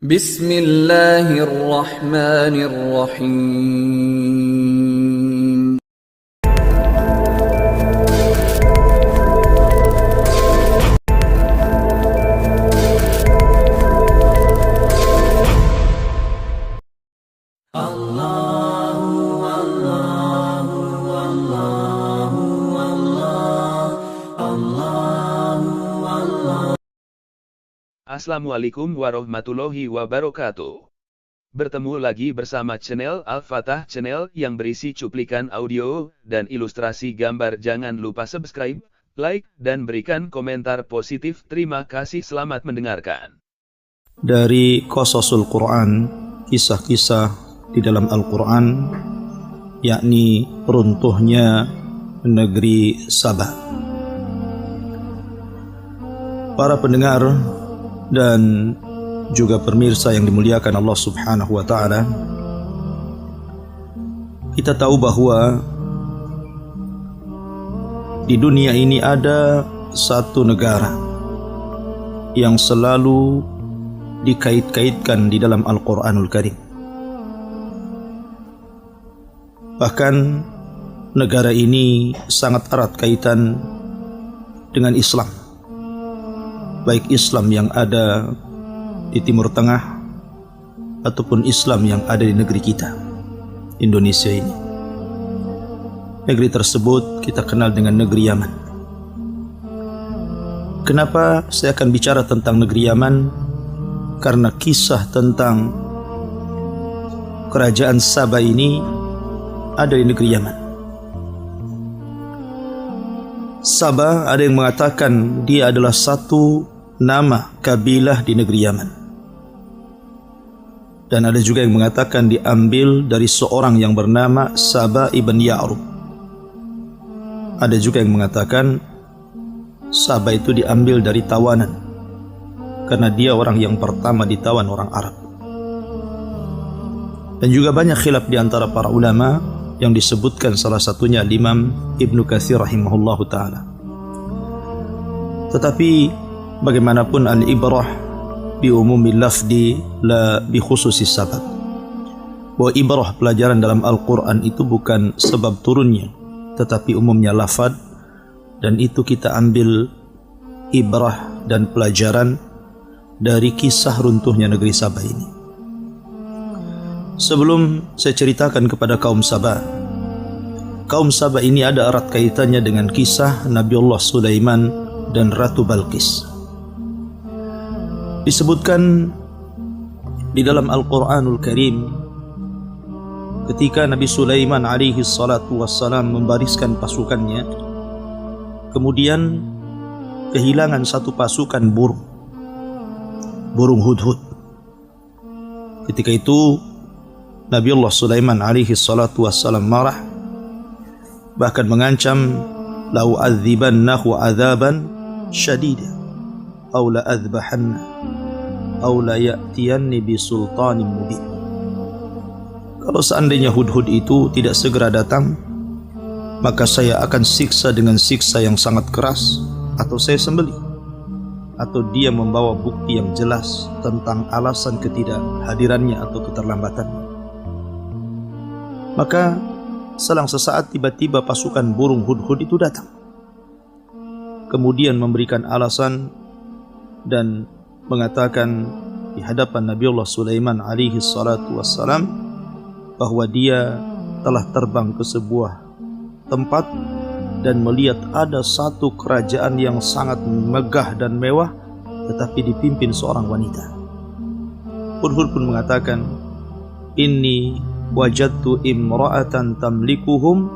Bismillahirrahmanirrahim. Assalamualaikum warahmatullahi wabarakatuh. Bertemu lagi bersama channel Al-Fatah Channel yang berisi cuplikan audio dan ilustrasi gambar. Jangan lupa subscribe, like, dan berikan komentar positif. Terima kasih, selamat mendengarkan. Dari Qasasul Quran, kisah-kisah di dalam Al-Quran, yakni runtuhnya negeri Sabah. Para pendengar dan juga pemirsa yang dimuliakan Allah Subhanahu wa Ta'ala, kita tahu bahwa di dunia ini ada satu negara yang selalu dikait-kaitkan di dalam Al-Quranul Karim. Bahkan negara ini sangat erat kaitan dengan Islam, baik Islam yang ada di Timur Tengah ataupun Islam yang ada di negeri kita, Indonesia ini. Negeri tersebut kita kenal dengan negeri Yaman. Kenapa saya akan bicara tentang negeri Yaman? Karena kisah tentang kerajaan Sabah ini ada di negeri Yaman. Sabah ada yang mengatakan dia adalah satu nama kabilah di negeri Yaman, dan ada juga yang mengatakan diambil dari seorang yang bernama Sabah ibn Ya'rub. Ada juga yang mengatakan Sabah itu diambil dari tawanan, karena dia orang yang pertama ditawan orang Arab. Dan juga banyak khilaf di antara para ulama, yang disebutkan salah satunya Imam Ibnu Katsir rahimahullahu ta'ala. Tetapi bagaimanapun al-ibrah bi umumil lafdi la bi khususis sabab. Bahwa ibrah, pelajaran dalam Al-Quran itu bukan sebab turunnya, tetapi umumnya lafad, dan itu kita ambil ibrah dan pelajaran dari kisah runtuhnya negeri Sabah ini. Sebelum saya ceritakan kepada kaum Sabah ini ada erat kaitannya dengan kisah Nabiullah Sulaiman dan Ratu Balqis. Disebutkan di dalam Al-Quranul Karim, ketika Nabi Sulaiman alaihi salatu wassalam membariskan pasukannya, kemudian kehilangan satu pasukan burung hudhud. Ketika itu Nabiullah Sulaiman alaihi salatu wassalam marah, bahkan mengancam, "Lau adzibannahu adzaban syadida aw la adzbahanna aw la ya'tiyanni bi sultanin mubin." Kalau seandainya hudhud itu tidak segera datang, maka saya akan siksa dengan siksa yang sangat keras, atau saya sembelih, atau dia membawa bukti yang jelas tentang alasan ketidakhadirannya atau keterlambatannya. Maka selang sesaat tiba-tiba pasukan burung hudhud itu datang, kemudian memberikan alasan dan mengatakan di hadapan Nabiullah Sulaiman alaihi salatu wassalam bahwa dia telah terbang ke sebuah tempat dan melihat ada satu kerajaan yang sangat megah dan mewah, tetapi dipimpin seorang wanita. Hudhud pun mengatakan, "Inni wajadtu imra'atan tamlikuhum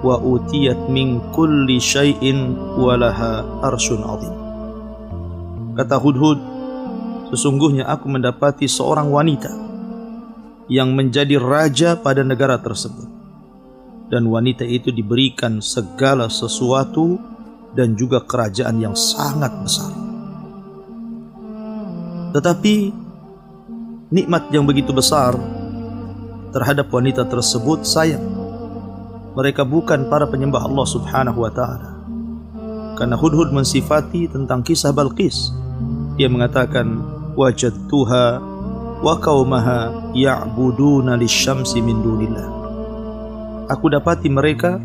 wa utiyat min kulli syai'in walaha arsyun 'azim." Kata Hudhud, sesungguhnya aku mendapati seorang wanita yang menjadi raja pada negara tersebut, dan wanita itu diberikan segala sesuatu dan juga kerajaan yang sangat besar. Tetapi nikmat yang begitu besar terhadap wanita tersebut sayang. Mereka bukan para penyembah Allah Subhanahu wa Ta'ala. Karena Hudhud mensifati tentang kisah Balqis, dia mengatakan, "Wajadtuha wa qaumaha ya'buduna lisyamsi min dunillah. Aku dapati mereka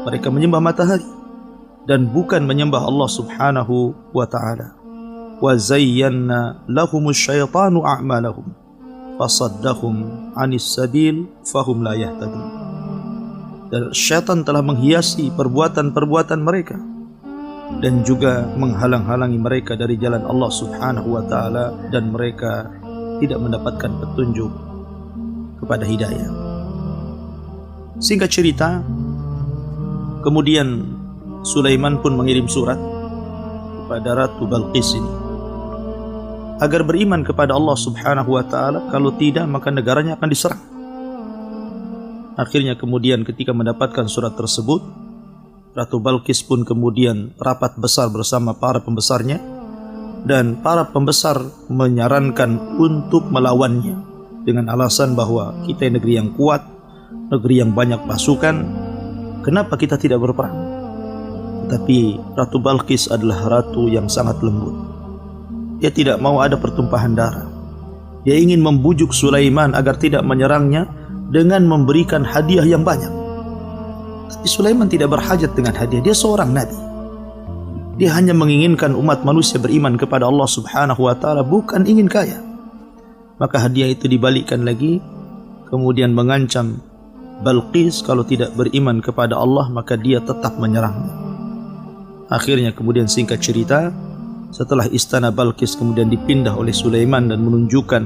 menyembah matahari dan bukan menyembah Allah Subhanahu wa ta'ala. Wa zayyana lahumus syaitanu a'malahum fasaddahum 'anis sabil fahum la yahtadun. Dan syaitan telah menghiasi perbuatan-perbuatan mereka dan juga menghalang-halangi mereka dari jalan Allah Subhanahu wa ta'ala, dan mereka tidak mendapatkan petunjuk kepada hidayah. Singkat cerita, kemudian Sulaiman pun mengirim surat kepada Ratu Balqis ini agar beriman kepada Allah Subhanahu wa ta'ala, kalau tidak maka negaranya akan diserang. Akhirnya kemudian ketika mendapatkan surat tersebut, Ratu Balqis pun kemudian rapat besar bersama para pembesarnya, dan para pembesar menyarankan untuk melawannya dengan alasan bahwa kita negeri yang kuat, negeri yang banyak pasukan, kenapa kita tidak berperang? Tapi Ratu Balqis adalah ratu yang sangat lembut. Dia tidak mau ada pertumpahan darah. Dia ingin membujuk Sulaiman agar tidak menyerangnya dengan memberikan hadiah yang banyak. Tapi Sulaiman tidak berhajat dengan hadiah. Dia seorang nabi. Dia hanya menginginkan umat manusia beriman kepada Allah Subhanahu wa ta'ala, bukan ingin kaya. Maka hadiah itu dibalikkan lagi, kemudian mengancam Balqis kalau tidak beriman kepada Allah maka dia tetap menyerangnya. Akhirnya kemudian singkat cerita, setelah istana Balqis kemudian dipindah oleh Sulaiman dan menunjukkan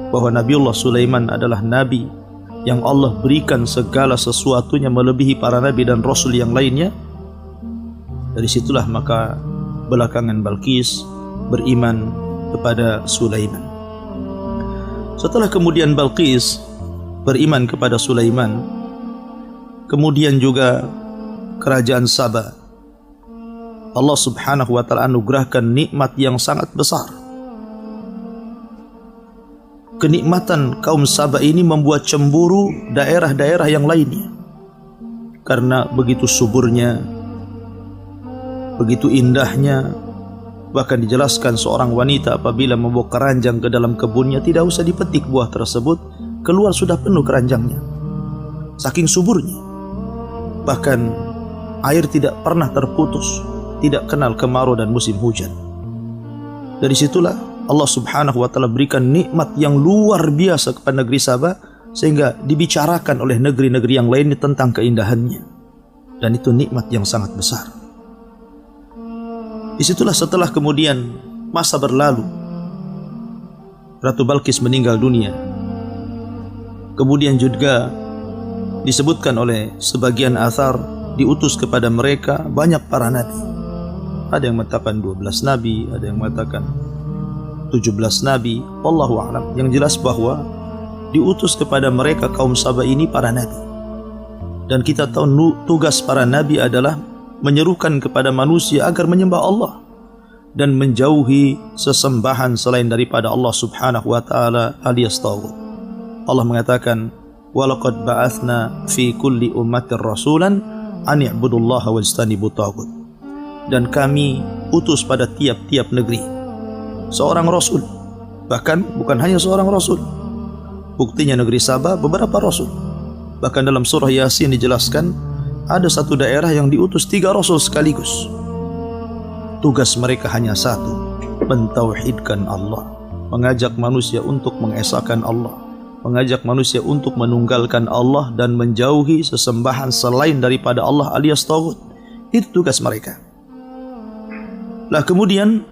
bahwa Nabiullah Sulaiman adalah nabi yang Allah berikan segala sesuatunya melebihi para nabi dan rasul yang lainnya. Dari situlah maka belakangan Balqis beriman kepada Sulaiman. Setelah kemudian Balqis beriman kepada Sulaiman, kemudian juga kerajaan Saba, Allah Subhanahu wa ta'ala anugerahkan nikmat yang sangat besar. Kenikmatan kaum Saba ini membuat cemburu daerah-daerah yang lainnya, karena begitu suburnya, begitu indahnya. Bahkan dijelaskan seorang wanita apabila membawa keranjang ke dalam kebunnya, tidak usah dipetik buah tersebut, keluar sudah penuh keranjangnya, saking suburnya. Bahkan air tidak pernah terputus, tidak kenal kemarau dan musim hujan. Dari situlah Allah Subhanahu wa ta'ala berikan nikmat yang luar biasa kepada negeri Saba, sehingga dibicarakan oleh negeri-negeri yang lainnya tentang keindahannya. Dan itu nikmat yang sangat besar. Disitulah setelah kemudian masa berlalu, Ratu Balqis meninggal dunia. Kemudian juga disebutkan oleh sebagian athar, diutus kepada mereka banyak para nabi. Ada yang mengatakan 12 nabi, ada yang mengatakan 17 nabi, wallahu a'lam. Yang jelas bahwa diutus kepada mereka kaum Saba ini para nabi. Dan kita tahu tugas para nabi adalah menyerukan kepada manusia agar menyembah Allah dan menjauhi sesembahan selain daripada Allah Subhanahu wa ta'ala alias taghut. Allah mengatakan, walaqad ba'athna fi kulli ummatin rasulan an i'budullaha wajtanibut taghut. Dan kami utus pada tiap-tiap negeri seorang rasul, bahkan bukan hanya seorang rasul. Buktinya negeri Saba beberapa rasul. Bahkan dalam surah Yasin dijelaskan ada satu daerah yang diutus 3 rasul sekaligus. Tugas mereka hanya satu, mentauhidkan Allah, mengajak manusia untuk mengesahkan Allah, mengajak manusia untuk menunggalkan Allah dan menjauhi sesembahan selain daripada Allah alias taghut. Itu tugas mereka. Lah kemudian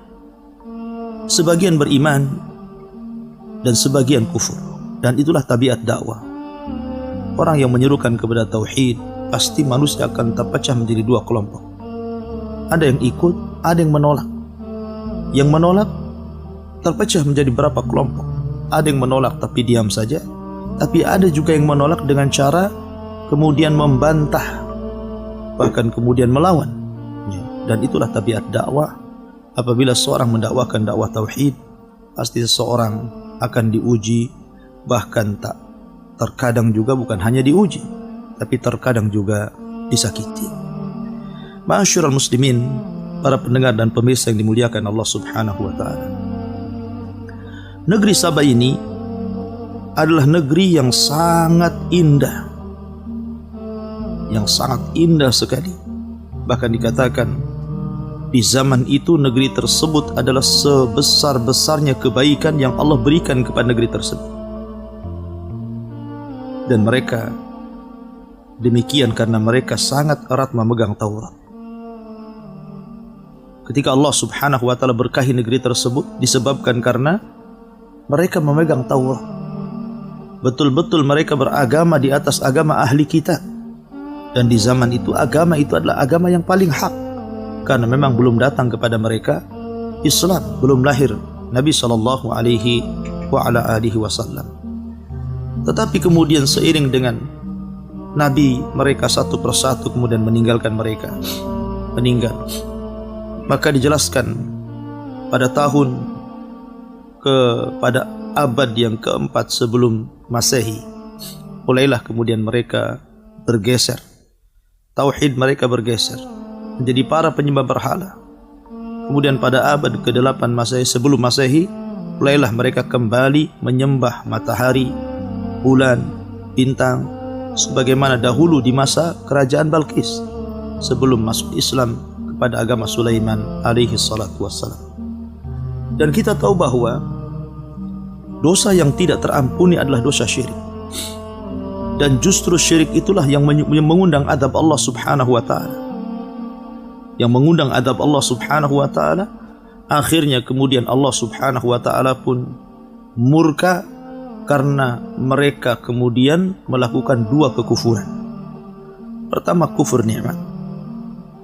sebagian beriman dan sebagian kufur, dan itulah tabiat dakwah. Orang yang menyerukan kepada tauhid, pasti manusia akan terpecah menjadi 2 kelompok. Ada yang ikut, ada yang menolak. Yang menolak terpecah menjadi berapa kelompok. Ada yang menolak tapi diam saja, tapi ada juga yang menolak dengan cara kemudian membantah, bahkan kemudian melawan. Dan itulah tabiat dakwah. Apabila seorang mendakwakan dakwah tauhid, pasti seseorang akan diuji, bahkan tak terkadang juga bukan hanya diuji, tapi terkadang juga disakiti. Ma'asyiral muslimin, para pendengar dan pemirsa yang dimuliakan Allah Subhanahu wa ta'ala. Negeri Saba ini adalah negeri yang sangat indah, yang sangat indah sekali. Bahkan dikatakan di zaman itu negeri tersebut adalah sebesar-besarnya kebaikan yang Allah berikan kepada negeri tersebut. Dan mereka demikian karena mereka sangat erat memegang Taurat. Ketika Allah subhanahu wa ta'ala berkahi negeri tersebut disebabkan karena mereka memegang Taurat. Betul-betul mereka beragama di atas agama ahli kitab. Dan di zaman itu agama itu adalah agama yang paling hak, karena memang belum datang kepada mereka Islam, belum lahir Nabi sallallahu alaihi wasallam. Tetapi kemudian seiring dengan Nabi mereka satu persatu kemudian meninggalkan mereka, meninggal. Maka dijelaskan pada pada abad yang keempat sebelum Masehi, mulailah kemudian mereka bergeser. Tauhid mereka bergeser menjadi para penyembah berhala. Kemudian pada abad ke-8 Masehi sebelum Masehi, mulailah mereka kembali menyembah matahari, bulan, bintang, sebagaimana dahulu di masa kerajaan Balqis sebelum masuk Islam kepada agama Sulaiman alaihi salatu wassalam. Dan kita tahu bahwa dosa yang tidak terampuni adalah dosa syirik. Dan justru syirik itulah yang mengundang adab Allah subhanahu wa ta'ala. Yang mengundang adab Allah subhanahu wa ta'ala. Akhirnya kemudian Allah subhanahu wa ta'ala pun murka karena mereka kemudian melakukan dua kekufuran. Pertama, kufur nikmat.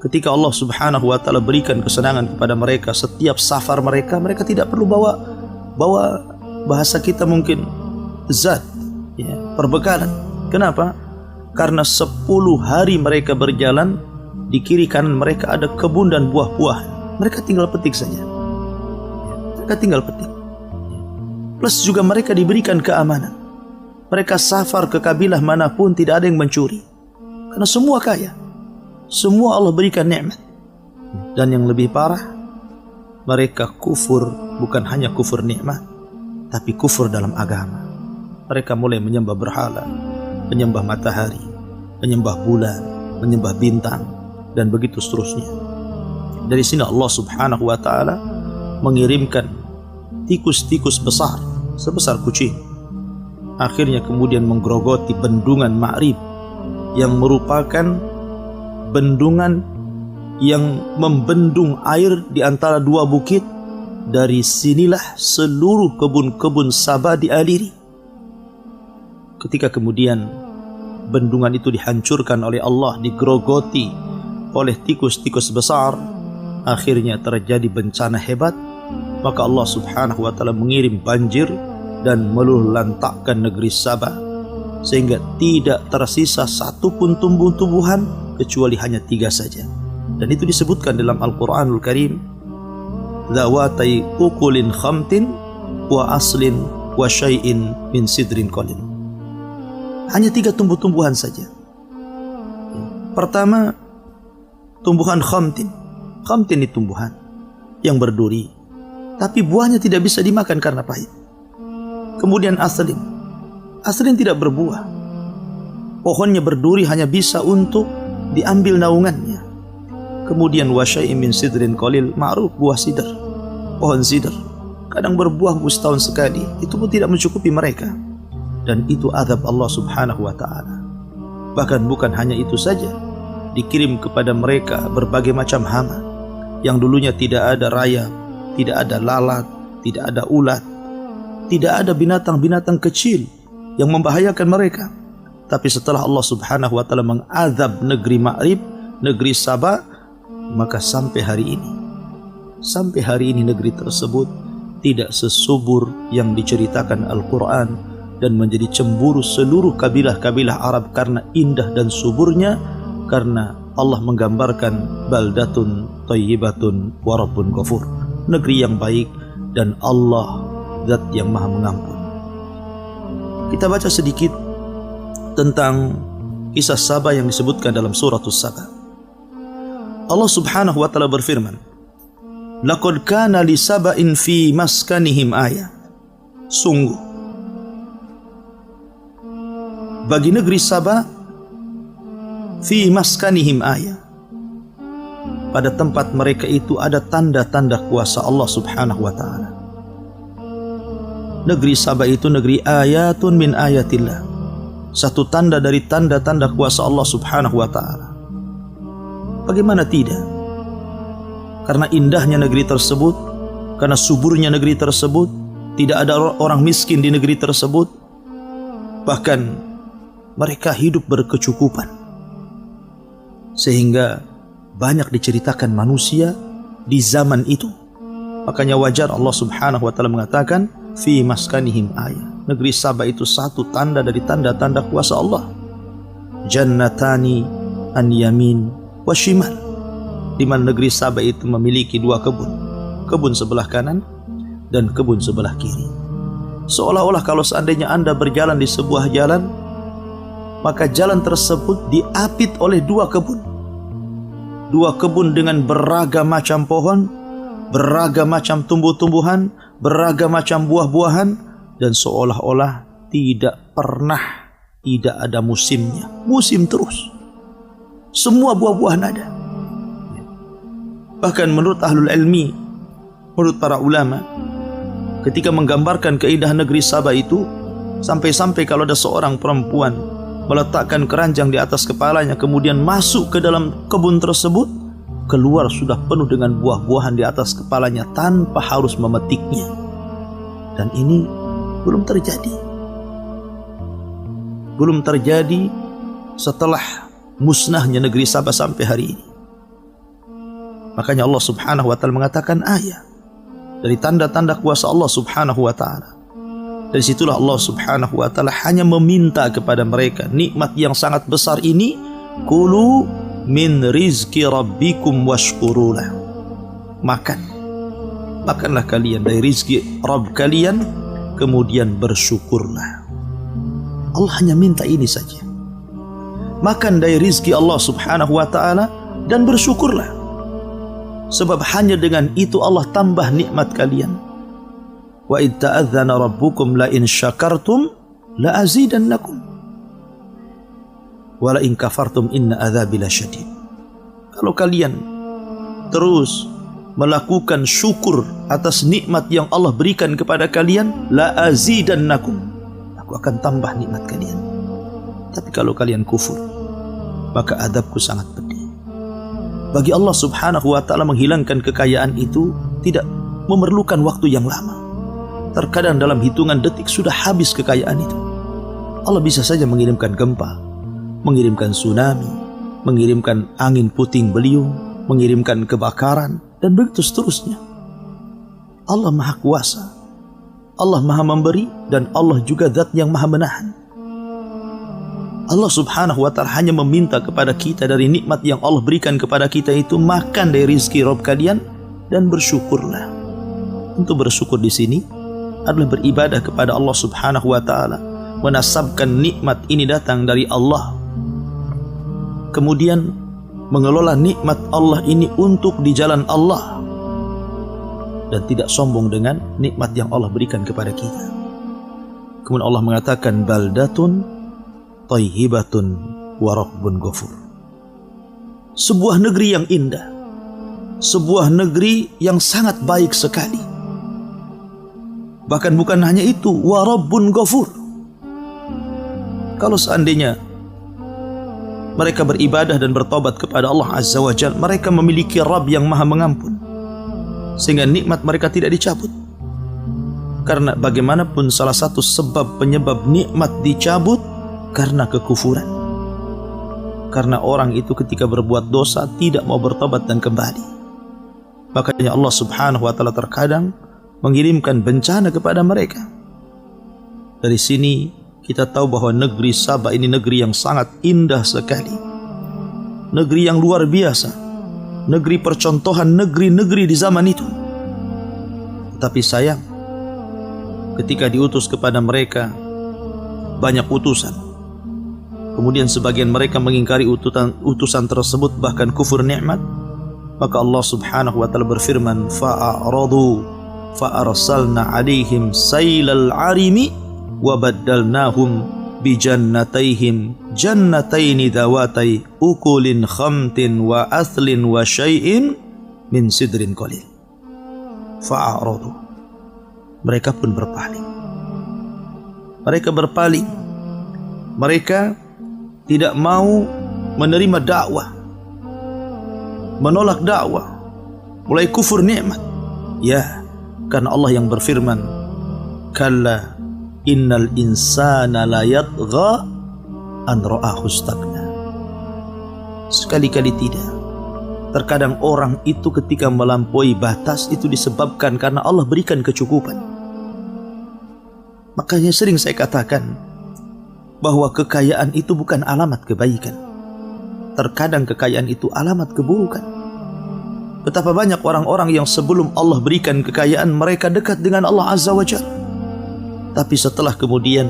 Ketika Allah subhanahu wa ta'ala berikan kesenangan kepada mereka, setiap safar mereka tidak perlu bawa bahasa kita mungkin zat, ya, perbekalan. Kenapa? Karena 10 hari mereka berjalan, di kiri kanan mereka ada kebun dan buah-buahan. Mereka tinggal petik saja. Mereka tinggal petik. Plus juga mereka diberikan keamanan. Mereka safar ke kabilah manapun tidak ada yang mencuri. Karena semua kaya. Semua Allah berikan nikmat. Dan yang lebih parah, mereka kufur, bukan hanya kufur nikmat, tapi kufur dalam agama. Mereka mulai menyembah berhala, menyembah matahari, menyembah bulan, menyembah bintang, dan begitu seterusnya. Dari sini Allah subhanahu wa ta'ala mengirimkan tikus-tikus besar sebesar kucing. Akhirnya kemudian menggerogoti bendungan Ma'rib, yang merupakan bendungan yang membendung air di antara dua bukit. Dari sinilah seluruh kebun-kebun Saba dialiri. Ketika kemudian bendungan itu dihancurkan oleh Allah, digerogoti oleh tikus-tikus besar, akhirnya terjadi bencana hebat. Maka Allah subhanahu wa ta'ala mengirim banjir dan meluluhlantakkan negeri Saba, sehingga tidak tersisa satupun tumbuh-tumbuhan kecuali hanya 3 saja. Dan itu disebutkan dalam Al-Quranul Karim, Zawatai ukulin khamtin wa aslin wa syai'in min sidrin qalil. Hanya 3 tumbuh-tumbuhan saja. Pertama, tumbuhan khamtin. Khamtin ini tumbuhan yang berduri, tapi buahnya tidak bisa dimakan karena pahit. Kemudian aslin. Aslin tidak berbuah. Pohonnya berduri, hanya bisa untuk diambil naungannya. Kemudian wasyai'in min sidrin qalil, ma'ruf buah sidr. Pohon sidr kadang berbuah setahun sekali, itu pun tidak mencukupi mereka. Dan itu azab Allah subhanahu wa ta'ala. Bahkan bukan hanya itu saja, dikirim kepada mereka berbagai macam hama, yang dulunya tidak ada rayap, tidak ada lalat, tidak ada ulat, tidak ada binatang-binatang kecil yang membahayakan mereka. Tapi setelah Allah subhanahu wa ta'ala mengazab negeri Ma'rib, negeri Saba, maka sampai hari ini negeri tersebut tidak sesubur yang diceritakan Al-Quran, dan menjadi cemburu seluruh kabilah-kabilah Arab karena indah dan suburnya, karena Allah menggambarkan baldatun thayyibatun wa rabbun ghafur, negeri yang baik dan Allah zat yang maha mengampun. Kita baca sedikit tentang kisah Saba yang disebutkan dalam suratus Saba. Allah subhanahu wa ta'ala berfirman, Laqad kana li saba'in fi maskanihim ayah. Sungguh, bagi negeri Saba, fi maskanihim ayah, pada tempat mereka itu ada tanda-tanda kuasa Allah subhanahu wa ta'ala. Negeri Saba itu negeri ayatun min ayatillah, satu tanda dari tanda-tanda kuasa Allah subhanahu wa ta'ala. Bagaimana tidak? Karena indahnya negeri tersebut, karena suburnya negeri tersebut, tidak ada orang miskin di negeri tersebut, bahkan mereka hidup berkecukupan, sehingga banyak diceritakan manusia di zaman itu. Makanya wajar Allah subhanahu wa ta'ala mengatakan fi maskanihim ayah, negeri Saba itu satu tanda dari tanda-tanda kuasa Allah. Jannatani an yamin wa shimal, di mana negeri Saba itu memiliki dua kebun, kebun sebelah kanan dan kebun sebelah kiri. Seolah-olah kalau seandainya Anda berjalan di sebuah jalan, maka jalan tersebut diapit oleh dua kebun. Dua kebun dengan beragam macam pohon, beragam macam tumbuh-tumbuhan, beragam macam buah-buahan, dan seolah-olah tidak pernah tidak ada musimnya. Musim terus. Semua buah-buahan ada. Bahkan menurut ahlul ilmi, menurut para ulama, ketika menggambarkan keindahan negeri Saba itu, sampai-sampai kalau ada seorang perempuan meletakkan keranjang di atas kepalanya, kemudian masuk ke dalam kebun tersebut, keluar sudah penuh dengan buah-buahan di atas kepalanya tanpa harus memetiknya. Dan ini belum terjadi. Belum terjadi setelah musnahnya negeri Saba sampai hari ini. Makanya Allah subhanahu wa ta'ala mengatakan ayah, dari tanda-tanda kuasa Allah subhanahu wa ta'ala. Dari situlah Allah subhanahu wa ta'ala hanya meminta kepada mereka nikmat yang sangat besar ini, kulu min rizki rabbikum washkurulah. Makanlah kalian dari rizki Rabb kalian, kemudian bersyukurlah. Allah hanya minta ini saja. Makan dari rizki Allah subhanahu wa ta'ala dan bersyukurlah. Sebab hanya dengan itu Allah tambah nikmat kalian. Wa idh ta'adzana rabbukum la in syakartum la azidannakum wa la in kafartum inna adzabi lasyadid. Kalau kalian terus melakukan syukur atas nikmat yang Allah berikan kepada kalian, la azidannakum, aku akan tambah nikmat kalian. Tapi kalau kalian kufur, maka adabku sangat pedih. Bagi Allah subhanahu wa ta'ala menghilangkan kekayaan itu tidak memerlukan waktu yang lama. Terkadang dalam hitungan detik sudah habis kekayaan itu. Allah bisa saja mengirimkan gempa, mengirimkan tsunami, mengirimkan angin puting beliung, mengirimkan kebakaran, dan begitu seterusnya. Allah maha kuasa, Allah maha memberi, dan Allah juga zat yang maha menahan. Allah subhanahu wa ta'ala hanya meminta kepada kita dari nikmat yang Allah berikan kepada kita itu, makan dari rizki Rabb kalian dan bersyukurlah. Untuk bersyukur di sini adalah beribadah kepada Allah subhanahu wa ta'ala, menasabkan nikmat ini datang dari Allah, kemudian mengelola nikmat Allah ini untuk di jalan Allah, dan tidak sombong dengan nikmat yang Allah berikan kepada kita. Kemudian Allah mengatakan baldatun thayyibatun wa rabbun ghafur. Sebuah negeri yang indah, sebuah negeri yang sangat baik sekali. Bahkan bukan hanya itu, wa rabbun ghafur. Kalau seandainya mereka beribadah dan bertobat kepada Allah azza wa jalla, mereka memiliki Rabb yang maha mengampun, sehingga nikmat mereka tidak dicabut. Karena bagaimanapun salah satu sebab penyebab nikmat dicabut karena kekufuran. Karena orang itu ketika berbuat dosa tidak mau bertobat dan kembali. Makanya Allah subhanahu wa ta'ala terkadang mengirimkan bencana kepada mereka. Dari sini kita tahu bahwa negeri Saba ini negeri yang sangat indah sekali. Negeri yang luar biasa. Negeri percontohan negeri-negeri di zaman itu. Tapi sayang, ketika diutus kepada mereka banyak utusan, kemudian sebagian mereka mengingkari utusan tersebut, bahkan kufur nikmat, maka Allah subhanahu wa ta'ala berfirman fa'aradu fa arsalna 'alaihim sailal 'arimi wa baddalnahum bi jannatayhim jannataini dawatai ukulin khamtin wa athlin wa syai'in min sidrin qalil fa'aradu. Mereka pun berpaling. Mereka tidak mau menerima dakwah, menolak dakwah, mulai kufur nikmat. Ya, karena Allah yang berfirman, kalla innal insana la yatgha an ra'ahu istaghna. Sekali-kali tidak. Terkadang orang itu ketika melampaui batas itu disebabkan karena Allah berikan kecukupan. Makanya sering saya katakan bahwa kekayaan itu bukan alamat kebaikan. Terkadang kekayaan itu alamat keburukan. Betapa banyak orang-orang yang sebelum Allah berikan kekayaan mereka dekat dengan Allah Azza wa Jalla. Tapi setelah kemudian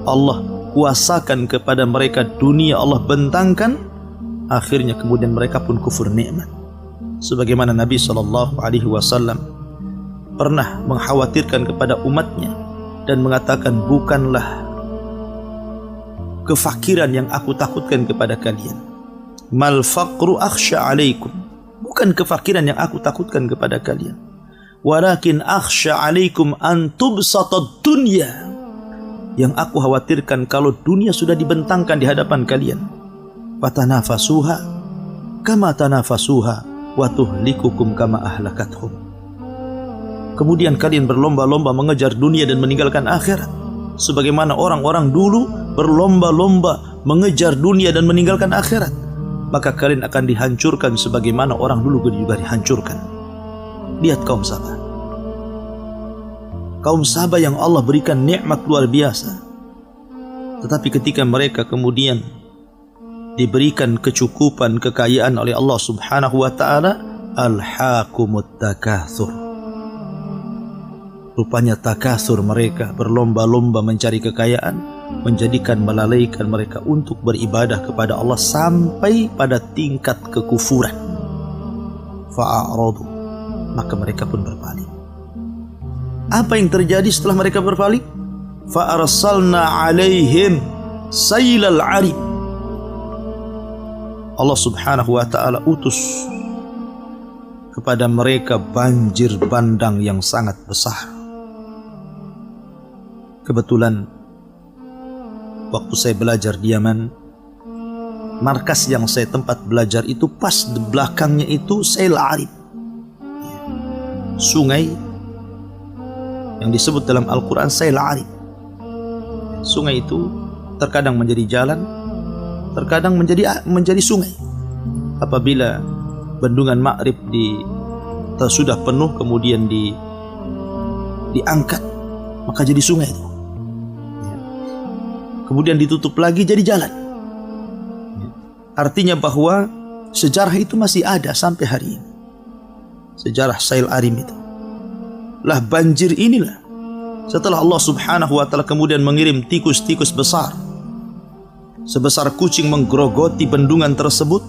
Allah kuasakan kepada mereka dunia, Allah bentangkan, akhirnya kemudian mereka pun kufur nikmat. Sebagaimana Nabi SAW pernah mengkhawatirkan kepada umatnya dan mengatakan, bukanlah kefakiran yang aku takutkan kepada kalian. Mal faqru akhsha alaikum. Bukan kefakiran yang aku takutkan kepada kalian. Walakin akhsha alaikum an tubsatad dunya. Yang aku khawatirkan kalau dunia sudah dibentangkan di hadapan kalian. Fatanafasuha kama tanafasuha wa tuhlikukum kama ahlakathum. Kemudian kalian berlomba-lomba mengejar dunia dan meninggalkan akhirat. Sebagaimana orang-orang dulu berlomba-lomba mengejar dunia dan meninggalkan akhirat, maka kalian akan dihancurkan sebagaimana orang dulu juga dihancurkan. Lihat kaum Sabah. Kaum Sabah yang Allah berikan nikmat luar biasa. Tetapi ketika mereka kemudian diberikan kecukupan, kekayaan oleh Allah Subhanahu wa taala, alhaqumut takatsur. Rupanya takatsur mereka, berlomba-lomba mencari kekayaan, menjadikan melalaikan mereka untuk beribadah kepada Allah sampai pada tingkat kekufuran. Fa'aradu, maka mereka pun berpaling. Apa yang terjadi setelah mereka berpaling? Fa'arsalna 'alaihim sailal 'arim. Allah Subhanahu wa taala utus kepada mereka banjir bandang yang sangat besar. Kebetulan waktu saya belajar di Yaman, markas yang saya tempat belajar itu pas di belakangnya itu Sail Arib, sungai yang disebut dalam Al-Quran Sail Arib. Sungai itu terkadang menjadi jalan, terkadang menjadi sungai. Apabila bendungan Ma'rib sudah penuh kemudian diangkat, maka jadi sungai itu. Kemudian ditutup lagi jadi jalan. Artinya bahwa sejarah itu masih ada sampai hari ini. Sejarah Sail Arim itu. Lah banjir inilah, setelah Allah Subhanahu wa taala kemudian mengirim tikus-tikus besar sebesar kucing menggerogoti bendungan tersebut,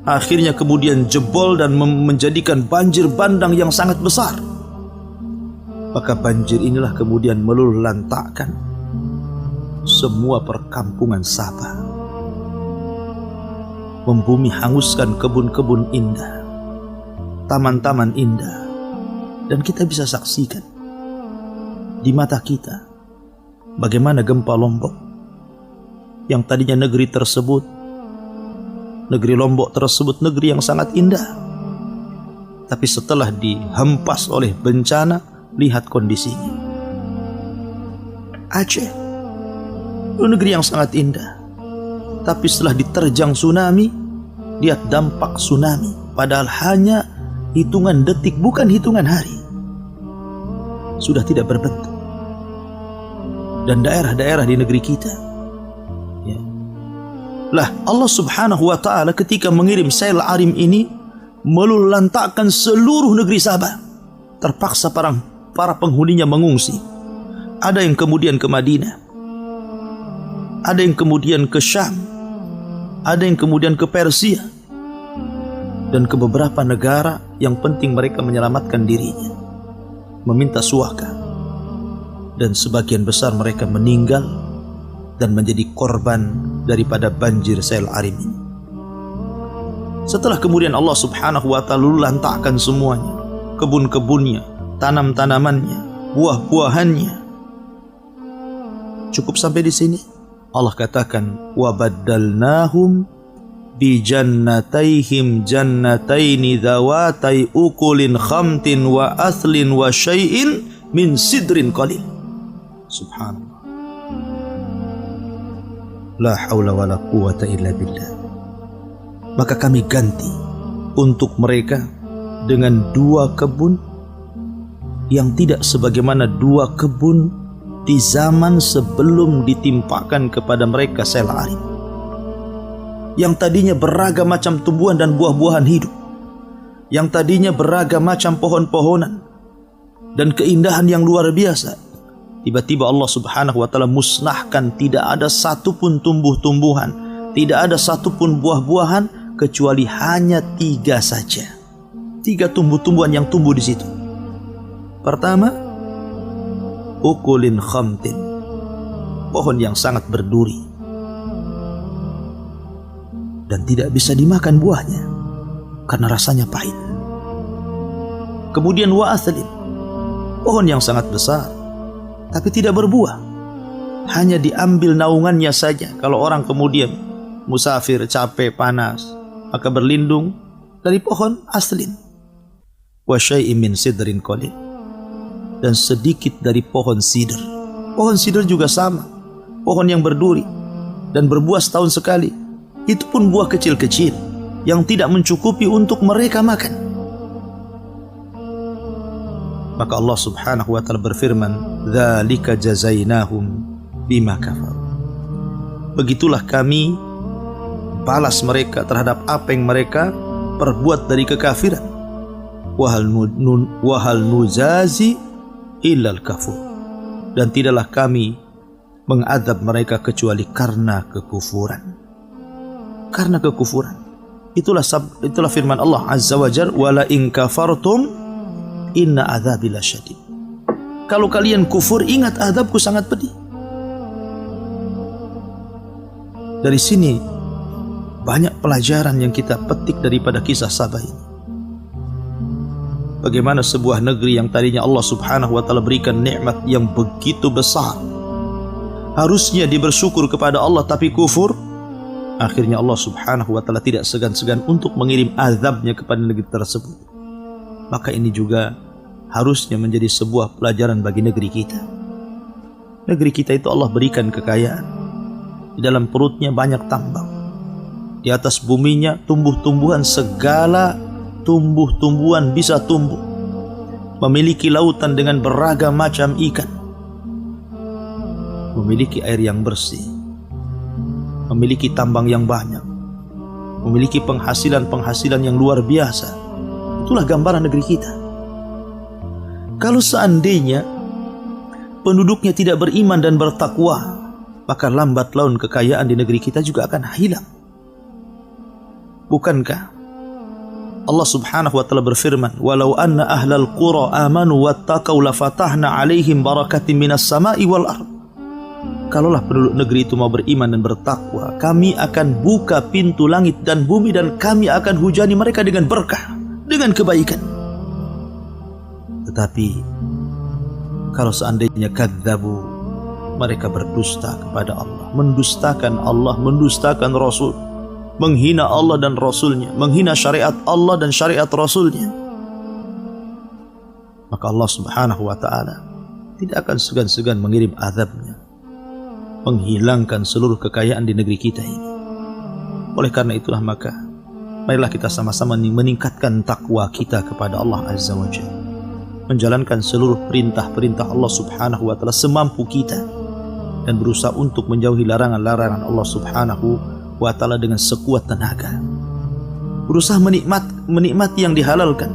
akhirnya kemudian jebol dan menjadikan banjir bandang yang sangat besar. Maka banjir inilah kemudian meluluhlantakkan semua perkampungan Sabah, membumi hanguskan kebun-kebun indah, taman-taman indah, dan kita bisa saksikan di mata kita bagaimana gempa Lombok yang tadinya negeri Lombok tersebut negeri yang sangat indah, tapi setelah dihempas oleh bencana, lihat kondisinya. Aceh itu negeri yang sangat indah, tapi setelah diterjang tsunami, lihat dampak tsunami. Padahal hanya hitungan detik, bukan hitungan hari, sudah tidak berbentuk. Dan daerah-daerah di negeri kita, ya. Lah Allah Subhanahu wa ta'ala ketika mengirim Sail Arim ini meluluhlantakkan seluruh negeri Sabah. Terpaksa para penghuninya mengungsi. Ada yang kemudian ke Madinah, ada yang kemudian ke Syam, ada yang kemudian ke Persia, dan ke beberapa negara yang penting mereka menyelamatkan dirinya. meminta suaka, dan sebagian besar mereka meninggal dan menjadi korban daripada banjir Sel Arim ini. Setelah kemudian Allah subhanahu wa ta'ala lantakkan semuanya, kebun-kebunnya, tanam-tanamannya, buah-buahannya. Cukup sampai di sini? Allah katakan, wa baddalnahum bi jannataihim jannataini dhawatai ukulin khamtin wa aslin wa syai'in min sidrin qalil. Subhanallah. La haula wa la quwata illa billah. Maka kami ganti untuk mereka dengan 2 kebun yang tidak sebagaimana 2 kebun di zaman sebelum ditimpakan kepada mereka Sel Arim, yang tadinya beragam macam tumbuhan dan buah-buahan hidup, yang tadinya beragam macam pohon-pohonan dan keindahan yang luar biasa. Tiba-tiba Allah subhanahu wa ta'ala musnahkan, tidak ada satupun tumbuh-tumbuhan, tidak ada satupun buah-buahan, kecuali hanya 3 saja. 3 tumbuh-tumbuhan yang tumbuh di situ. Pertama, ukulin khamtin, pohon yang sangat berduri dan tidak bisa dimakan buahnya karena rasanya pahit. Kemudian wa aslin, pohon yang sangat besar tapi tidak berbuah, hanya diambil naungannya saja. Kalau orang kemudian musafir, capek, panas, maka berlindung dari pohon aslin. Wa syai'in min sidrin qalil, dan sedikit dari pohon sidr. Pohon sidr juga sama, pohon yang berduri dan berbuah setahun sekali. Itu pun buah kecil-kecil yang tidak mencukupi untuk mereka makan. Maka Allah subhanahu wa ta'ala berfirman, dzalika jazainahum bima kafaru. Begitulah kami balas mereka terhadap apa yang mereka perbuat dari kekafiran. Wahal nuzazi illal kafur, dan tidaklah kami mengadab mereka kecuali karena kekufuran. Karena kekufuran. Itulah firman Allah azza wa jalla, wala in kafartum inna adzabi lasyadid. Kalau kalian kufur, ingat azabku sangat pedih. Dari sini banyak pelajaran yang kita petik daripada kisah Sabah ini. Bagaimana sebuah negeri yang tadinya Allah subhanahu wa ta'ala berikan nikmat yang begitu besar, harusnya dia bersyukur kepada Allah tapi kufur. Akhirnya Allah subhanahu wa ta'ala tidak segan-segan untuk mengirim azabnya kepada negeri tersebut. Maka ini juga harusnya menjadi sebuah pelajaran bagi negeri kita. Negeri kita itu Allah berikan kekayaan. Di dalam perutnya banyak tambang. Di atas buminya tumbuh-tumbuhan, segala tumbuh-tumbuhan bisa tumbuh. Memiliki lautan dengan beragam macam ikan. Memiliki air yang bersih. Memiliki tambang yang banyak. Memiliki penghasilan yang luar biasa. Itulah gambaran negeri kita. Kalau seandainya penduduknya tidak beriman dan bertakwa, maka lambat laun kekayaan di negeri kita juga akan hilang. Bukankah Allah subhanahu wa ta'ala berfirman, walau anna ahlal qura amanu wattaqau lafatahna alaihim barakatim minas sama'i wal ard. Kalaulah penduduk negeri itu mau beriman dan bertakwa, kami akan buka pintu langit dan bumi dan kami akan hujani mereka dengan berkah, dengan kebaikan. Tetapi kalau seandainya kadzabu, mereka berdusta kepada Allah, mendustakan Rasul, menghina Allah dan Rasulnya, menghina syariat Allah dan syariat Rasulnya, maka Allah subhanahu wa ta'ala tidak akan segan-segan mengirim azabnya, menghilangkan seluruh kekayaan di negeri kita ini. Oleh karena itulah maka marilah kita sama-sama meningkatkan takwa kita kepada Allah azza wa jalla, menjalankan seluruh perintah-perintah Allah subhanahu wa ta'ala semampu kita, dan berusaha untuk menjauhi larangan-larangan Allah subhanahu wa ta'ala dengan sekuat tenaga. Berusaha menikmati yang dihalalkan,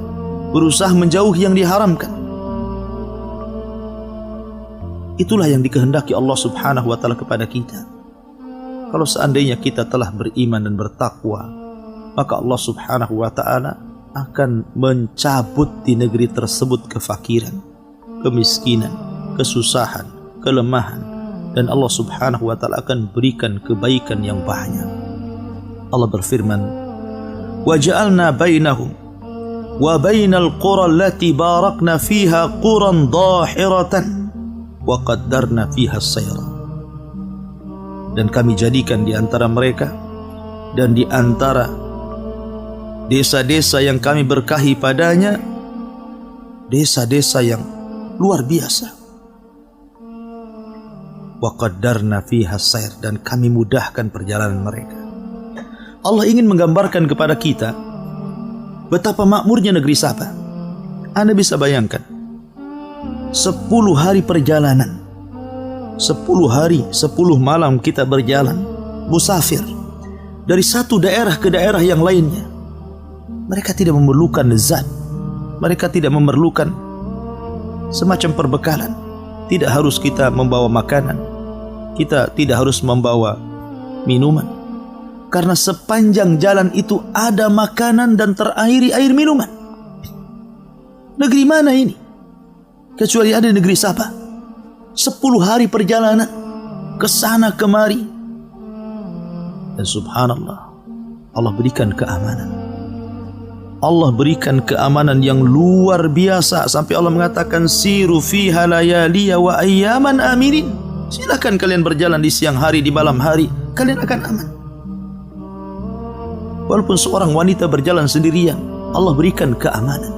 berusaha menjauhi yang diharamkan. Itulah yang dikehendaki Allah subhanahu wa ta'ala kepada kita. Kalau seandainya kita telah beriman dan bertakwa, maka Allah subhanahu wa ta'ala akan mencabut di negeri tersebut kefakiran, kemiskinan, kesusahan, kelemahan, dan Allah Subhanahu wa taala akan berikan kebaikan yang banyak. Allah berfirman, "Wa ja'alna bainahum wa bainal qura allati barakna fiha quran dhahiratan wa qaddarna fiha as-sayra." Dan kami jadikan di antara mereka dan di antara desa-desa yang kami berkahi padanya, desa-desa yang luar biasa. Wa qaddarna fiha as-sayr, dan kami mudahkan perjalanan mereka. Allah ingin menggambarkan kepada kita betapa makmurnya negeri Saba. Anda bisa bayangkan 10 hari perjalanan, 10 hari 10 malam kita berjalan musafir dari satu daerah ke daerah yang lainnya. Mereka tidak memerlukan zat, mereka tidak memerlukan semacam perbekalan. Tidak harus kita membawa makanan, kita tidak harus membawa minuman, karena sepanjang jalan itu ada makanan dan terairi air minuman. Negeri mana ini kecuali ada negeri Saba? 10 hari perjalanan ke sana kemari, dan subhanallah, Allah berikan keamanan. Allah berikan keamanan yang luar biasa sampai Allah mengatakan, "Siru fiha layaliya wa ayyaman aminin." Silakan kalian berjalan di siang hari, di malam hari, kalian akan aman. Walaupun seorang wanita berjalan sendirian, Allah berikan keamanan.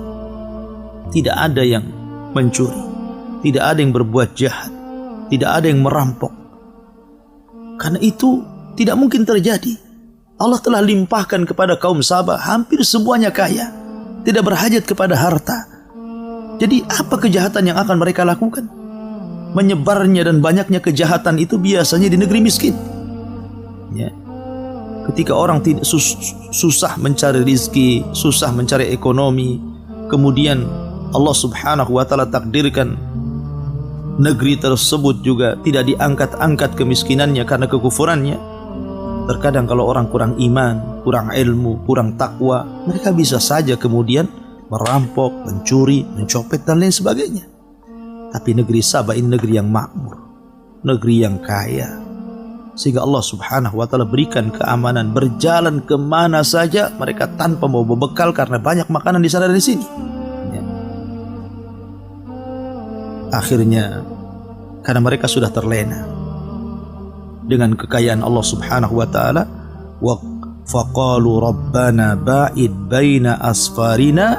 Tidak ada yang mencuri, tidak ada yang berbuat jahat, tidak ada yang merampok. Karena itu tidak mungkin terjadi. Allah telah limpahkan kepada kaum Saba, hampir semuanya kaya, tidak berhajat kepada harta. Jadi apa kejahatan yang akan mereka lakukan? Menyebarnya dan banyaknya kejahatan itu biasanya di negeri miskin. Ya. Ketika orang tidak susah mencari rizki, susah mencari ekonomi, kemudian Allah Subhanahu wa taala takdirkan negeri tersebut juga tidak diangkat-angkat kemiskinannya karena kekufurannya. Terkadang kalau orang kurang iman, kurang ilmu, kurang takwa, mereka bisa saja kemudian merampok, mencuri, mencopet dan lain sebagainya. Tapi negeri Saba ini negeri yang makmur, negeri yang kaya, sehingga Allah Subhanahu wa taala berikan keamanan. Berjalan kemana saja mereka tanpa mau berbekal karena banyak makanan di sana dan di sini. Ya. Akhirnya karena mereka sudah terlena dengan kekayaan Allah Subhanahu wa taala, wa faqalu rabbana ba'id baina asfarina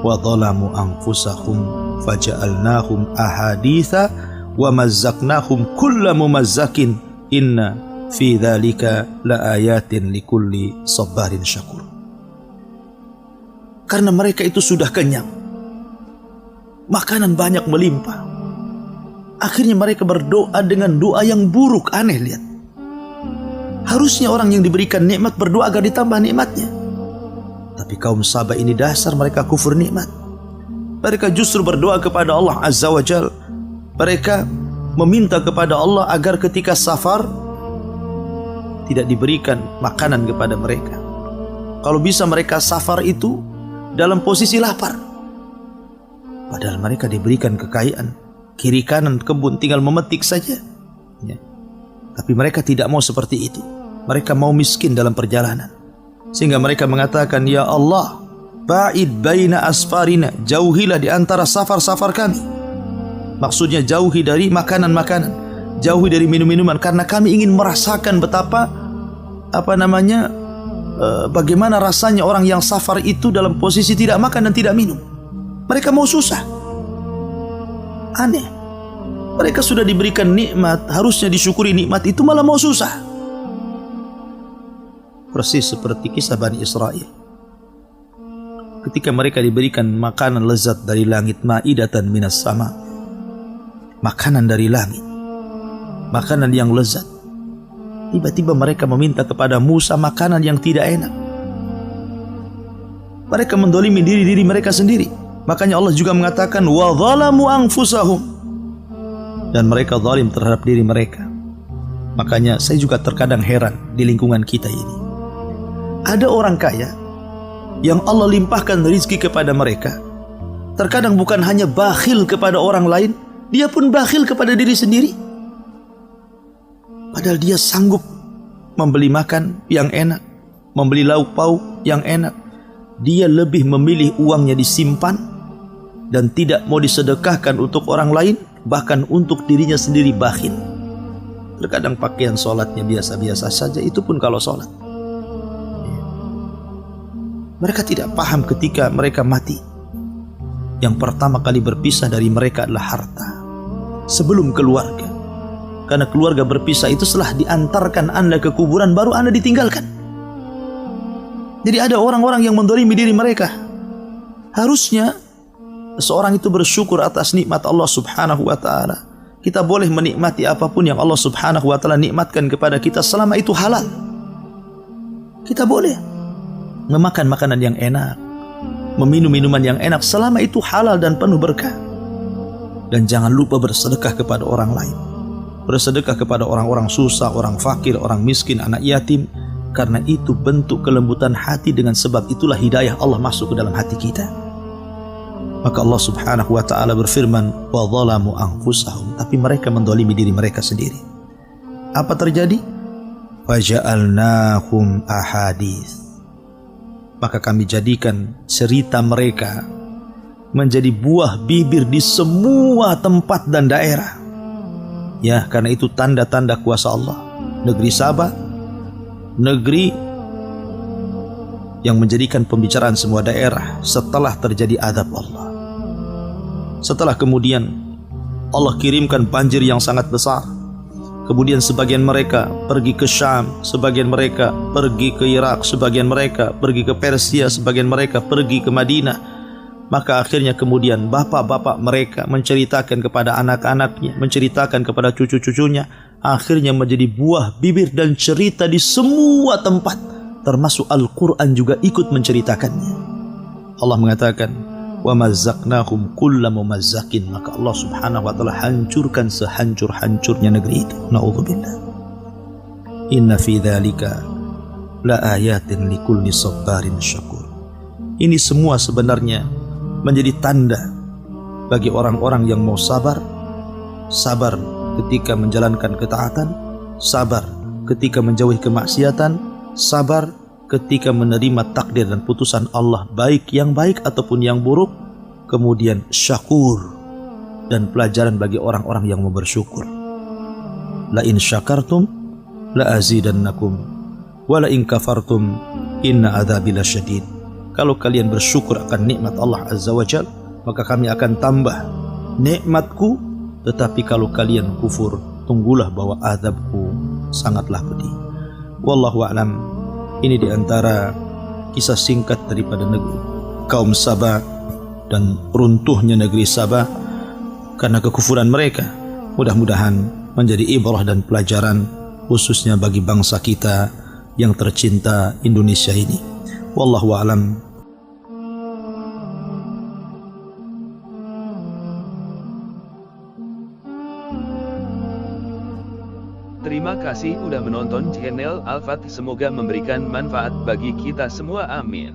wa dhalamu anfusahum faja'alnahum ahaditha wa mazzaqnahum kulla mumazzakin inna fi dzalika laayatin likulli sabarin syakur. Karena mereka itu sudah kenyang, makanan banyak melimpah, akhirnya mereka berdoa dengan doa yang buruk. Aneh, lihat. Harusnya orang yang diberikan nikmat berdoa agar ditambah nikmatnya. Tapi kaum Saba ini dasar mereka kufur nikmat. Mereka justru berdoa kepada Allah Azza wa Jal. Mereka meminta kepada Allah agar ketika safar tidak diberikan makanan kepada mereka. Kalau bisa mereka safar itu dalam posisi lapar. Padahal mereka diberikan kekayaan, kiri kanan kebun, tinggal memetik saja. Ya. Tapi mereka tidak mau seperti itu. Mereka mau miskin dalam perjalanan. Sehingga mereka mengatakan, "Ya Allah, ba'id baina asfarina." Jauhilah di antara safar-safar kami. Maksudnya jauhi dari makanan-makanan, jauhi dari minum-minuman, karena kami ingin merasakan betapa bagaimana rasanya orang yang safar itu dalam posisi tidak makan dan tidak minum. Mereka mau susah. Aneh. Mereka sudah diberikan nikmat, harusnya disyukuri nikmat itu, malah mau susah. Persis seperti kisah Bani Israel. Ketika mereka diberikan makanan lezat dari langit, ma'idatan minas sama, makanan dari langit, makanan yang lezat, tiba-tiba mereka meminta kepada Musa makanan yang tidak enak. Mereka mendolimi diri mereka sendiri. Makanya Allah juga mengatakan, wa zalamu anfusahum, dan mereka zalim terhadap diri mereka. Makanya saya juga terkadang heran di lingkungan kita ini. Ada orang kaya yang Allah limpahkan rezeki kepada mereka, Terkadang bukan hanya bakhil kepada orang lain, dia pun bakhil kepada diri sendiri. Padahal dia sanggup membeli makan yang enak, membeli lauk pauk yang enak. Dia lebih memilih uangnya disimpan dan tidak mau disedekahkan untuk orang lain, bahkan untuk dirinya sendiri bakhil. Terkadang pakaian sholatnya biasa-biasa saja, itu pun kalau sholat. Mereka tidak paham ketika mereka mati, yang pertama kali berpisah dari mereka adalah harta, sebelum keluarga. Karena keluarga berpisah itu setelah diantarkan Anda ke kuburan, baru Anda ditinggalkan. Jadi ada orang-orang yang mendolimi diri mereka. Harusnya seorang itu bersyukur atas nikmat Allah subhanahu wa ta'ala. Kita boleh menikmati apapun yang Allah subhanahu wa ta'ala nikmatkan kepada kita selama itu halal. Kita boleh memakan makanan yang enak, meminum minuman yang enak selama itu halal dan penuh berkah. Dan jangan lupa bersedekah kepada orang lain. Bersedekah kepada orang-orang susah, orang fakir, orang miskin, anak yatim. Karena itu bentuk kelembutan hati, dengan sebab itulah hidayah Allah masuk ke dalam hati kita. Maka Allah subhanahu wa ta'ala berfirman, wa dhalamu anfusahum, tapi mereka mendolimi diri mereka sendiri. Apa terjadi? Faja'alnahum ahadits, maka kami jadikan cerita mereka menjadi buah bibir di semua tempat dan daerah. Ya, karena itu tanda-tanda kuasa Allah. Negeri Sabah, negeri yang menjadikan pembicaraan semua daerah setelah terjadi azab Allah. Setelah kemudian Allah kirimkan banjir yang sangat besar. Kemudian sebagian mereka pergi ke Syam, sebagian mereka pergi ke Irak, sebagian mereka pergi ke Persia, sebagian mereka pergi ke Madinah. Maka akhirnya kemudian bapak-bapak mereka menceritakan kepada anak-anaknya, menceritakan kepada cucu-cucunya. Akhirnya menjadi buah bibir dan cerita di semua tempat, termasuk Al-Quran juga ikut menceritakannya. Allah mengatakan, wa mazzaqnahum kulla mumazzakin, maka Allah subhanahu wa ta'ala hancurkan sehancur-hancurnya negeri itu. Na'udzubillah. Inna fi dzalika la ayatin likulli sabarin syakur. Ini semua sebenarnya menjadi tanda bagi orang-orang yang mau sabar. Sabar ketika menjalankan ketaatan, sabar ketika menjauhi kemaksiatan, sabar ketika menerima takdir dan putusan Allah, baik yang baik ataupun yang buruk. Kemudian syakur, dan pelajaran bagi orang-orang yang mau bersyukur. La in syakartum la azidannakum wa la in kafartum inna adzabi lasyadid. Kalau kalian bersyukur akan nikmat Allah azza wajal, maka kami akan tambah nikmatku. Tetapi kalau kalian kufur, tunggulah bahwa azabku sangatlah pedih. Wallahu a'lam. Ini diantara kisah singkat daripada negeri kaum Sabah dan runtuhnya negeri Sabah karena kekufuran mereka. Mudah-mudahan menjadi ibrah dan pelajaran, khususnya bagi bangsa kita yang tercinta Indonesia ini. Wallahu a'lam. Terima kasih udah menonton channel Al-Fat. Semoga memberikan manfaat bagi kita semua. Amin.